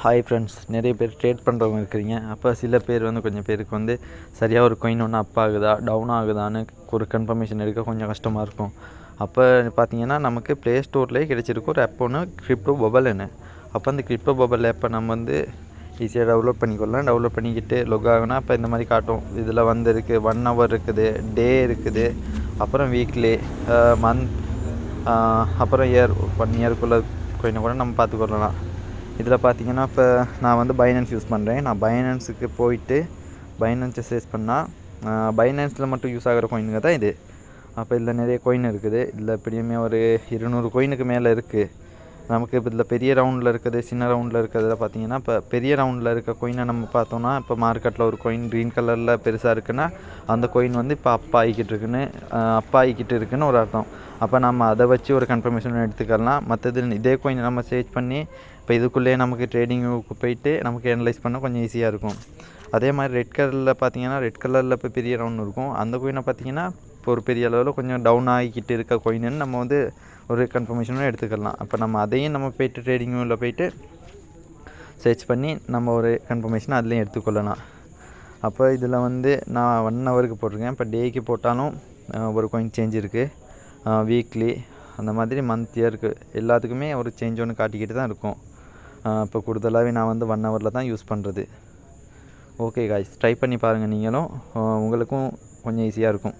Hi friends, நிறைய பேர் trade பண்ணுறவங்க இருக்கிறீங்க. அப்போ சில பேர் கொஞ்சம் பேருக்கு சரியாக ஒரு காயின் ஒன்று அப் ஆகுதா டவுன் ஆகுதான்னு ஒரு கன்ஃபர்மேஷன் எடுக்க கொஞ்சம் கஷ்டமாக இருக்கும். அப்போ பார்த்திங்கன்னா நமக்கு ப்ளே ஸ்டோர்லேயே கிடச்சிருக்கு ஒரு ஆப் ஒன்று, கிரிப்டோ பபல்னு. அப்போ அந்த கிரிப்டோ பபல் ஆப்பை நம்ம ஈஸியாக டவுன்லோட் பண்ணிக்கொள்ளலாம். டவுன்லோட் பண்ணிக்கிட்டு லொக் ஆகுனா இப்போ இந்த மாதிரி காட்டும். இதில் இருக்குது 1 ஹவர் இருக்குது, டே இருக்குது, அப்புறம் வீக்லி, மந்த், அப்புறம் இயர், 1 இயருக்குள்ளே காயினை கூட நம்ம பார்த்துக்கொள்ளலாம். இதில் பார்த்திங்கன்னா இப்போ நான் பைனான்ஸ் யூஸ் பண்ணுறேன். நான் பைனான்ஸுக்கு போயிட்டு பைனான்ஸை சர்ச் பண்ணால் பைனான்ஸில் மட்டும் யூஸ் ஆகிற கோயினுங்க தான் இது. அப்போ இதில் நிறைய கோயின் இருக்குது. இதில் எப்படியுமே ஒரு 200 கோயினுக்கு மேலே இருக்குது. நமக்கு இப்போ இதில் பெரிய ரவுண்டில் இருக்குது, சின்ன ரவுண்டில் இருக்கிறதுல பார்த்திங்கன்னா இப்போ பெரிய ரவுண்டில் இருக்க கோயினை நம்ம பார்த்தோன்னா, இப்போ மார்க்கெட்டில் ஒரு கோயின் க்ரீன் கலரில் பெருசாக இருக்குன்னா அந்த கோயின் இப்போ அப்பா ஆகிக்கிட்டு இருக்குன்னு ஒரு அர்த்தம். அப்போ நம்ம அதை வச்சு ஒரு கன்ஃபர்மேஷன் எடுத்துக்கலாம். மற்றது இதே கோயின் நம்ம சர்ச் பண்ணி இப்போ இதுக்குள்ளேயே நமக்கு ட்ரேடிங்குக்கு போயிட்டு நமக்கு அனலைஸ் பண்ண கொஞ்சம் ஈஸியாக இருக்கும். அதே மாதிரி ரெட் கலரில் பார்த்திங்கன்னா, ரெட் கலரில் இப்போ பெரிய ரவுண்ட் இருக்கும். அந்த கோயினை பார்த்திங்கன்னா இப்போ ஒரு பெரிய அளவில் கொஞ்சம் டவுன் ஆகிக்கிட்டு இருக்க கோயின்னு நம்ம ஒரு கன்ஃபர்மேஷனும் எடுத்துக்கலாம். அப்போ நம்ம அதையும் நம்ம போய்ட்டு ட்ரேடிங்கில் போய்ட்டு சர்ச் பண்ணி நம்ம ஒரு கன்ஃபர்மேஷன் அதுலேயும் எடுத்துக்கொள்ளலாம். அப்போ இதில் நான் 1 ஹவருக்கு போட்டிருக்கேன். இப்போ டேக்கு போட்டாலும் ஒரு கோயின் சேஞ்ச் இருக்குது, வீக்லி, அந்த மாதிரி மந்த், இயருக்கு எல்லாத்துக்குமே ஒரு சேஞ்ச் ஒன்று காட்டிக்கிட்டு தான் இருக்கும். இப்போ கூடுதலாகவே நான் 1 ஹவரில் தான் யூஸ் பண்ணுறது. ஓகே காய்ஸ், ட்ரை பண்ணி பாருங்கள். நீங்களும் உங்களுக்கும் கொஞ்சம் ஈஸியாக இருக்கும்.